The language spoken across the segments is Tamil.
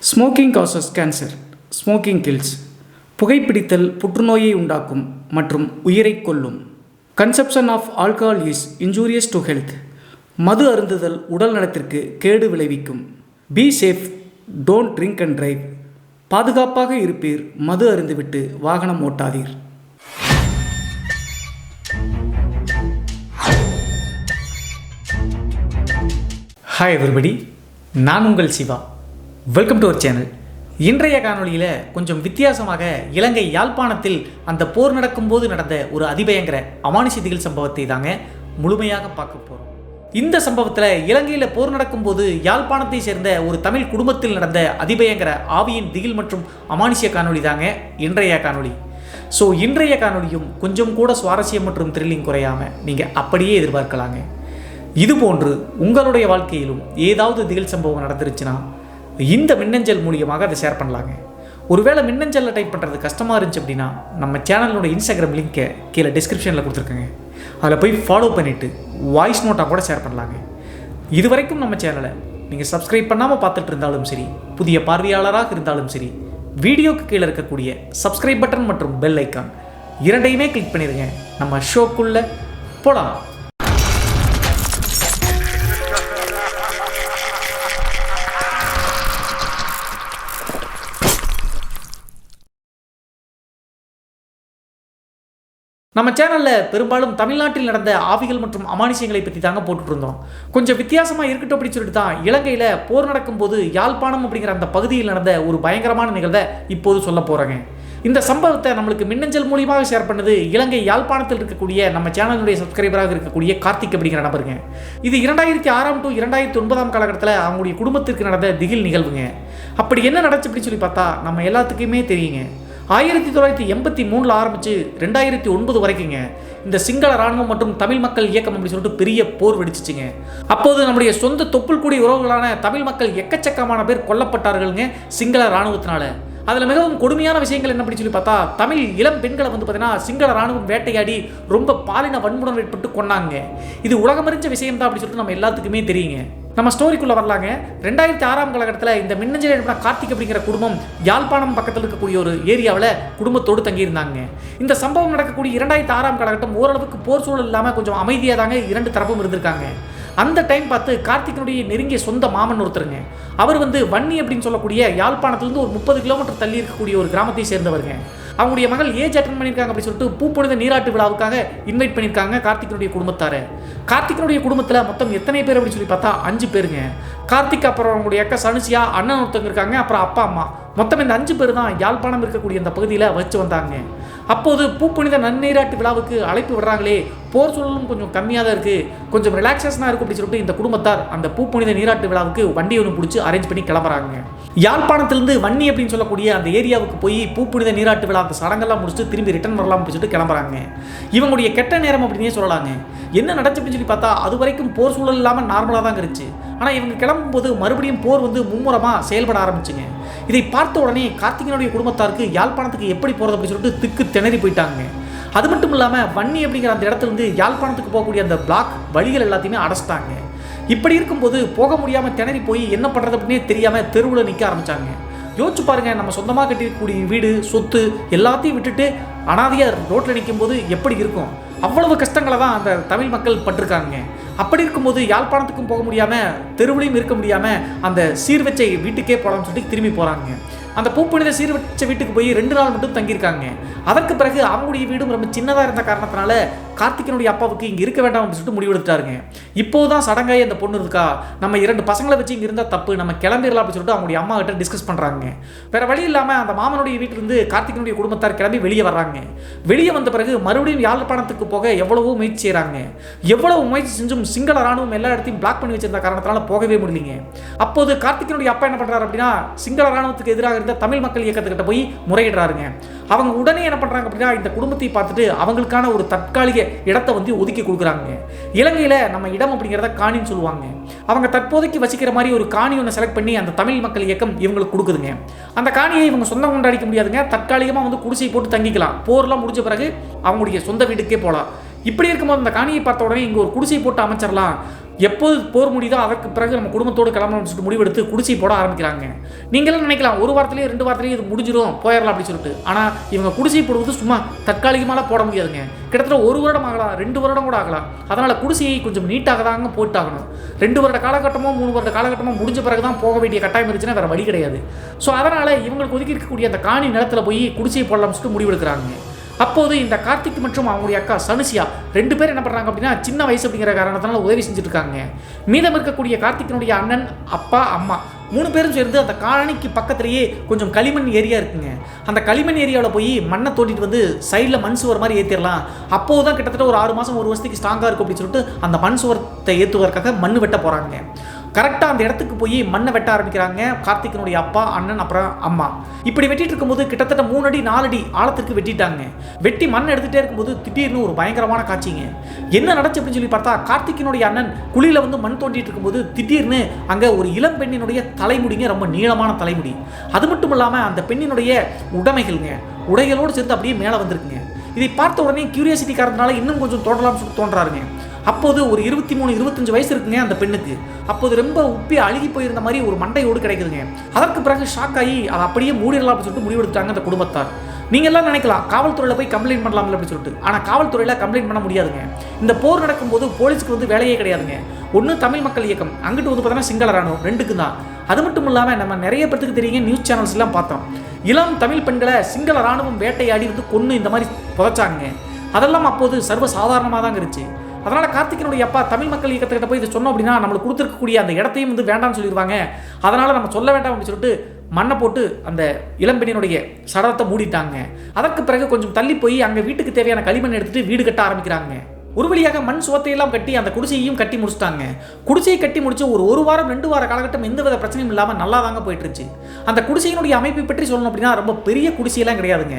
Smoking causes cancer, smoking kills. புகைப்பிடித்தல் புற்றுநோயை உண்டாக்கும் மற்றும் உயிரை கொல்லும். Consumption of alcohol is injurious to health. மது அருந்துதல் உடல் நலத்திற்கு கேடு விளைவிக்கும். Be safe, don't drink and drive. பாதுகாப்பாக இருப்பீர், மது அருந்துவிட்டு வாகனம் ஓட்டாதீர். ஹாய் எவரிபடி, நான் உங்கள் Siva. Welcome to our channel. இன்றைய காணொலியில் கொஞ்சம் வித்தியாசமாக இலங்கை யாழ்ப்பாணத்தில் அந்த போர் நடக்கும்போது நடந்த ஒரு அதிபயங்கர அமானுஷ திகில் சம்பவத்தை தாங்க முழுமையாக பார்க்க போகிறோம். இந்த சம்பவத்தில் இலங்கையில் போர் நடக்கும்போது யாழ்ப்பாணத்தை சேர்ந்த ஒரு தமிழ் குடும்பத்தில் நடந்த அதிபயங்கர ஆவியின் திகில் மற்றும் அமானுஷ காணொலி தாங்க இன்றைய காணொலி. ஸோ இன்றைய காணொலியும் கொஞ்சம் கூட சுவாரஸ்யம் மற்றும் த்ரில்லிங் குறையாமல் நீங்கள் அப்படியே எதிர்பார்க்கலாங்க. இதுபோன்று உங்களுடைய வாழ்க்கையிலும் ஏதாவது திகில் சம்பவம் நடந்துருச்சுன்னா இந்த மின்னஞ்சல் மூலியமாக அதை ஷேர் பண்ணலாங்க. ஒருவேளை மின்னஞ்சலில் டைப் பண்ணுறது கஷ்டமாக இருந்துச்சு அப்படின்னா நம்ம சேனலோட இன்ஸ்டாகிராம் லிங்க்கை கீழே டிஸ்கிரிப்ஷனில் கொடுத்துருக்கேங்க. அதில் போய் ஃபாலோ பண்ணிவிட்டு வாய்ஸ் நோட்டாக கூட ஷேர் பண்ணலாங்க. இது வரைக்கும் நம்ம சேனலை நீங்கள் சப்ஸ்கிரைப் பண்ணாமல் பார்த்துட்டு இருந்தாலும் சரி, புதிய பார்வையாளராக இருந்தாலும் சரி, வீடியோக்கு கீழே இருக்கக்கூடிய சப்ஸ்கிரைப் பட்டன் மற்றும் பெல் ஐக்கான் இரண்டையுமே கிளிக் பண்ணிடுங்க. நம்ம ஷோக்குள்ளே போகலாம். நம்ம சேனலில் பெரும்பாலும் தமிழ்நாட்டில் நடந்த ஆவிகள் மற்றும் அமானுஷங்களை பற்றி தாங்க போட்டுட்டு இருந்தோம். கொஞ்சம் வித்தியாசமாக இருக்கட்டும் அப்படின்னு சொல்லிட்டு தான் இலங்கையில் போர் நடக்கும்போது யாழ்ப்பாணம் அப்படிங்கிற அந்த பகுதியில் நடந்த ஒரு பயங்கரமான நிகழ்வை இப்போது சொல்ல போகிறேங்க. இந்த சம்பவத்தை நம்மளுக்கு மின்னஞ்சல் மூலியமாக ஷேர் பண்ணது இலங்கை யாழ்ப்பாணத்தில் இருக்கக்கூடிய நம்ம சேனலுடைய சப்ஸ்கிரைபராக இருக்கக்கூடிய கார்த்திக் அப்படிங்கிற நபருங்க. இது 2006 to 2009 காலகட்டத்தில் அவங்களுடைய குடும்பத்திற்கு நடந்த திகில் நிகழ்வுங்க. அப்படி என்ன நடந்துச்சு அப்படின்னு சொல்லி பார்த்தா நம்ம எல்லாத்துக்குமே தெரியுங்க. 1983 ஆரம்பித்து 2009 வரைக்குங்க இந்த சிங்கள இராணுவம் மற்றும் தமிழ் மக்கள் இயக்கம் அப்படின்னு சொல்லிட்டு பெரிய போர் வெடிச்சிச்சுங்க. அப்போது நம்முடைய சொந்த தொப்புள் கூடிய உறவுகளான தமிழ் மக்கள் எக்கச்சக்கமான பேர் கொல்லப்பட்டார்கள்ங்க சிங்கள இராணுவத்தினால. அதில் மிகவும் கொடுமையான விஷயங்கள் என்ன அப்படின்னு சொல்லி பார்த்தா, தமிழ் இளம் பெண்களை வந்து பார்த்தீங்கன்னா சிங்கள இராணுவம் வேட்டையாடி ரொம்ப பாலின வன்முறை ஏற்பட்டு கொண்டாங்க. இது உலகமறிஞ்ச விஷயம் தான் அப்படின்னு சொல்லிட்டு நம்ம எல்லாத்துக்குமே தெரியுங்க. நம்ம ஸ்டோரிக்குள்ளே வரலாங்க. 2006 காலகட்டத்தில் இந்த மின்னஞ்சல் எழுப்பின கார்த்திக் அப்படிங்கிற குடும்பம் யாழ்ப்பாணம் பக்கத்தில் இருக்கக்கூடிய ஒரு ஏரியாவில் குடும்பத்தோடு தங்கியிருந்தாங்க. இந்த சம்பவம் நடக்கக்கூடிய 2006 காலகட்டம் ஓரளவுக்கு போர் சூழல் இல்லாமல் கொஞ்சம் அமைதியாக தாங்க இரண்டு தரப்பும் இருந்திருக்காங்க. அந்த டைம் பார்த்து கார்த்திகனுடைய நெருங்கிய சொந்த மாமன் ஒருத்தருங்க, அவர் வந்து வன்னி அப்படின்னு சொல்லக்கூடிய யாழ்ப்பாணத்துலேருந்து ஒரு 30 கிலோமீட்டர் தள்ளி இருக்கக்கூடிய ஒரு கிராமத்தை சேர்ந்தவருங்க. அவங்களுடைய மகள் ஏஜ் அட்டன் பண்ணியிருக்காங்க அப்படின்னு சொல்லிட்டு பூப்புனித நீராட்டு விழாவுக்காக இன்வைட் பண்ணியிருக்காங்க கார்த்திகனுடைய குடும்பத்தார். கார்த்திகனுடைய குடும்பத்தில் மொத்தம் எத்தனை பேர் அப்படின்னு சொல்லி பார்த்தா 5 பேருங்க. கார்த்திக், அப்புறம் அவங்களுடைய அக்கா சனுசியா, அண்ணன் ஒருத்தவங்க இருக்காங்க, அப்புறம் அப்பா அம்மா. மொத்தம் இந்த 5 பேர் தான் யாழ்ப்பாணம் இருக்கக்கூடிய அந்த பகுதியில் வச்சு வந்தாங்க. அப்போது பூப்புனித நன்னீராட்டு விழாவுக்கு அழைப்பு விடுறாங்களே, போர் சூழலும் கொஞ்சம் கம்மியாக தான் இருக்குது, கொஞ்சம் ரிலாக்ஸேஷனாக இருக்கும் அப்படின்னு சொல்லிட்டு இந்த குடும்பத்தார் அந்த பூப்புனித நீராட்டு விழாவுக்கு வண்டி ஒன்று பிடிச்சி அரேஞ்ச் பண்ணி கிளம்புறாங்க. யாழ்ப்பாணத்திலிருந்து வன்னி அப்படின்னு சொல்லக்கூடிய அந்த ஏரியாவுக்கு போய் பூப்புனித நீராட்டு விழா அந்த சடங்கெல்லாம் முடிச்சுட்டு திரும்பி ரிட்டர்ன் வரலாம் அப்படின்னு சொல்லிட்டு கிளம்புறாங்க. இவங்களுடைய கெட்ட நேரம் அப்படின்னே சொல்லலாங்க. என்ன நடந்துச்சு அப்படின்னு சொல்லி பார்த்தா, அது வரைக்கும் போர் சூழல் இல்லாமல் நார்மலாக தான் இருந்துச்சு. ஆனால் இவங்க கிளம்பும்போது மறுபடியும் போர் வந்து மும்முரமாக செயல்பட ஆரம்பிச்சுங்க. இதை பார்த்த உடனே கார்த்திகனுடைய குடும்பத்தாருக்கு யாழ்ப்பாணத்துக்கு எப்படி போகிறது அப்படின்னு சொல்லிட்டு திக்கு திணறி போயிட்டாங்க. அது மட்டும் இல்லாமல் வன்னி அப்படிங்கிற அந்த இடத்துல இருந்து யாழ்ப்பாணத்துக்கு போகக்கூடிய அந்த பிளாக் வழிகள் எல்லாத்தையுமே அடைச்சிட்டாங்க. இப்படி இருக்கும்போது போக முடியாமல் திணறி போய் என்ன பண்ணுறது அப்படின்னே தெரியாமல் தெருவில் நிற்க ஆரம்பித்தாங்க. யோசிச்சு பாருங்க, நம்ம சொந்தமாக கட்டிருக்கக்கூடிய வீடு சொத்து எல்லாத்தையும் விட்டுட்டு அனாதையாக ரோட்டில் நிற்கும் போது எப்படி இருக்கும். அவ்வளவு கஷ்டங்களை தான் அந்த தமிழ் மக்கள் பட்டிருக்காங்க. அப்படி இருக்கும்போது யாழ்ப்பாணத்துக்கும் போக முடியாமல் தெருவிலையும் இருக்க முடியாமல் அந்த சீர் வச்ச வீட்டுக்கே போகலாம்னு சொல்லிட்டு திரும்பி போகிறாங்க. அந்த பூப்புனித சீர் வச்ச வீட்டுக்கு போய் 2 நாள் மட்டும் தங்கியிருக்காங்க. அதற்கு பிறகு அவங்களுடைய வீடும் ரொம்ப சின்னதாக இருந்த காரணத்தினால கார்த்திகனுடைய அப்பாவுக்கு இங்கே இருக்க வேண்டாம் அப்படின்னு சொல்லிட்டு முடிவெடுத்தாருங்க. இப்போது தான் சடங்காய் அந்த பொண்ணு இருக்கா, நம்ம 2 பசங்களை வச்சு இங்கே இருந்தால் தப்பு, நம்ம கிளம்பிடலாம் அப்படின்னு சொல்லிட்டு அவங்களுடைய அம்மா கிட்ட டிஸ்கஸ் பண்ணுறாங்க. வேறு வழி இல்லாமல் அந்த மாமனுடைய வீட்டிலிருந்து கார்த்திகனுடைய குடும்பத்தார் கிளம்பி வெளியே வர்றாங்க. வெளியே வந்த பிறகு மறுபடியும் யாழ்ப்பாணத்துக்கு போக எவ்வளவோ முயற்சி செய்கிறாங்க. எவ்வளவு முயற்சி செஞ்சும் சிங்கள இராணுவம் எல்லா இடத்தையும் பிளாக் பண்ணி வச்சிருந்த காரணத்தினால போகவே முடியலைங்க. அப்போது கார்த்திகனுடைய அப்பா என்ன பண்ணுறாரு அப்படின்னா, சிங்கள இராணுவத்துக்கு எதிராக இருந்த தமிழ் மக்கள் இயக்கத்துக்கிட்ட போய் முறையிடுறாருங்க. அவங்க உடனே என்ன பண்ணுறாங்க அப்படின்னா, இந்த குடும்பத்தை பார்த்துட்டு அவங்களுக்கான ஒரு தற்காலிக இடத்தை வந்து ஒதுக்கி கொடுக்குறாங்க. இலங்கையில் நம்ம இடம் அப்படிங்கிறத காணின்னு சொல்லுவாங்க. அவங்க தற்போதைக்கு வசிக்கிற மாதிரி ஒரு காணி ஒன்று செலக்ட் பண்ணி அந்த தமிழ் மக்கள் இயக்கம் இவங்களுக்கு கொடுக்குதுங்க. அந்த காணியை இவங்க சொந்தம் கொண்டாடிக்க முடியாதுங்க, தற்காலிகமாக வந்து குடிசை போட்டு தங்கிக்கலாம். போர்லாம் முடிஞ்ச பிறகு அவங்களுடைய சொந்த வீட்டுக்கே போகலாம். இப்படி இருக்கும்போது அந்த காணியை பார்த்த உடனே இங்கே ஒரு குடிசை போட்டு அமைச்சிடலாம், எப்போது போர் முடியுதோ அதற்கு பிறகு நம்ம குடும்பத்தோடு கிளம்பணும்னு சொல்லிட்டு முடிவெடுத்து குடிசை போட ஆரம்பிக்கிறாங்க. நீங்களும் நினைக்கலாம் ஒரு வாரத்திலேயே 2 வாரத்திலேயே இது முடிஞ்சிடும் போயிடலாம் அப்படின்னு சொல்லிட்டு. ஆனால் இவங்க குடிசை போடுவது சும்மா தற்காலிகமாக போட முடியாதுங்க. கிட்டத்தட்ட 1 வருடம் ஆகலாம், 2 வருடம் கூட ஆகலாம். அதனால் குடிசையை கொஞ்சம் நீட்டாக தாங்க போட்டாகணும். 2 வருட காலகட்டமோ 3 வருட காலகட்டமோ முடிஞ்ச பிறகு தான் போக வேண்டிய கட்டாயம் இருந்துச்சுன்னா வேறு வழி கிடையாது. ஸோ அதனால் இவங்களுக்கு ஒதுக்கி இருக்கக்கூடிய அந்த காணி நிலத்தில் போய் குடிசையை போடலாம்னு சொல்லிட்டு முடிவெடுக்கிறாங்க. அப்போது இந்த கார்த்திக் மற்றும் அவங்களுடைய அக்கா சனுசியா 2 பேர் என்ன பண்ணுறாங்க அப்படின்னா, சின்ன வயசு அப்படிங்கிற காரணத்தினால உதவி செஞ்சுட்டு இருக்காங்க. மீதம் இருக்கக்கூடிய கார்த்திக்கினுடைய அண்ணன், அப்பா, அம்மா 3 பேரும் சேர்ந்து அந்த காணிக்கு பக்கத்துலேயே கொஞ்சம் களிமண் ஏரியா இருக்குங்க. அந்த களிமண் ஏரியாவில் போய் மண்ணை தோண்டிட்டு வந்து சைடில் மண் சுவர் மாதிரி ஏற்றிடலாம். அப்போது தான் கிட்டத்தட்ட ஒரு 6 மாதம் 1 வருஷத்துக்கு ஸ்ட்ராங்காக இருக்கும் அப்படின்னு சொல்லிட்டு அந்த மண் சுவரத்தை ஏற்றுவதற்காக மண் வெட்ட போகிறாங்க. கரெக்டாக அந்த இடத்துக்கு போய் மண்ணை வெட்ட ஆரம்பிக்கிறாங்க கார்த்திக்கினுடைய அப்பா, அண்ணன், அப்புறம் அம்மா. இப்படி வெட்டிட்டு இருக்கும்போது கிட்டத்தட்ட 3 அடி 4 அடி ஆழத்திற்கு வெட்டிட்டாங்க. வெட்டி மண் எடுத்துகிட்டே இருக்கும்போது திடீர்னு ஒரு பயங்கரமான காட்சிங்க. என்ன நடந்துச்சு அப்படின்னு சொல்லி பார்த்தா, கார்த்திக்கினுடைய அண்ணன் குழியில் வந்து மண் தோண்டிட்டு இருக்கும்போது திடீர்னு அங்கே ஒரு இளம் பெண்ணினுடைய தலைமுடிங்க, ரொம்ப நீளமான தலைமுடி. அது மட்டும் இல்லாமல் அந்த பெண்ணினுடைய உடைகளோடு சேர்ந்து அப்படியே மேலே வந்திருக்குங்க. இதை பார்த்த உடனே கியூரியாசிட்டி காரணத்தினால இன்னும் கொஞ்சம் தொடரலாம்னு சொல்லி தோன்றாருங்க. அப்போது ஒரு 23-25 வயசு இருக்குங்க அந்த பெண்ணுக்கு. அப்போது ரொம்ப உப்பி அழுகி போயிருந்த மாதிரி ஒரு மண்டையோடு கிடைக்குதுங்க. அதற்கு பிறகு ஷாக் ஆகி அதை அப்படியே மூடிடலாம் அப்படின்னு சொல்லிட்டு முடிவெடுத்தாங்க அந்த குடும்பத்தார். நீங்கள் எல்லாம் நினைக்கலாம் காவல்துறையில் போய் கம்ப்ளைண்ட் பண்ணலாம்ல அப்படின்னு சொல்லிட்டு. ஆனால் காவல்துறையில் கம்ப்ளைண்ட் பண்ண முடியாதுங்க. இந்த போர் நடக்கும்போது போலீஸ்க்கு வந்து வேலையே கிடையாதுங்க. ஒன்று தமிழ் மக்கள் இயக்கம், அங்கிட்டு வந்து பார்த்தோன்னா சிங்கள ராணுவம், 2க்கு தான். அது மட்டும் இல்லாமல் நம்ம நிறைய பேருக்கு தெரியுங்க, நியூஸ் சேனல்ஸ் எல்லாம் பார்த்தோம். இளம் தமிழ் பெண்களை சிங்கள ராணுவம் வேட்டையாடி வந்து கொன்று இந்த மாதிரி புதைச்சாங்க. அதெல்லாம் அப்போது சர்வ சாதாரணமாக தான் இருந்துச்சு. அதனால் கார்த்திக்கினுடைய அப்பா தமிழ் மக்கள் இயக்கத்துக்கிட்ட போய் இதை சொன்னோம் அப்படின்னா நம்மளுக்கு கொடுத்துருக்கக்கூடிய அந்த இடத்தையும் வந்து வேண்டாம்னு சொல்லிடுவாங்க. அதனால் நம்ம சொல்ல வேண்டாம் அப்படின்னு சொல்லிட்டு மண்ணை போட்டு அந்த இளம்பெண்ணினுடைய சடலத்தை மூடிட்டாங்க. அதற்கு பிறகு கொஞ்சம் தள்ளி போய் அங்கே வீட்டுக்கு தேவையான களிமண் எடுத்துகிட்டு வீடு கட்ட ஆரம்பிக்கிறாங்க. ஒரு வழியாக மண் சுவத்தையெல்லாம் கட்டி அந்த குடிசையையும் கட்டி முடிச்சிட்டாங்க. குடிசையை கட்டி முடிச்சு ஒரு வாரம் 2 வார காலகட்டம் எந்தவித பிரச்சனையும் இல்லாமல் நல்லா தாங்க போயிட்டு இருந்துச்சு. அந்த குடிசையினுடைய அமைப்பை பற்றி சொல்லணும் அப்படின்னா ரொம்ப பெரிய குடிசையெல்லாம் கிடையாதுங்க.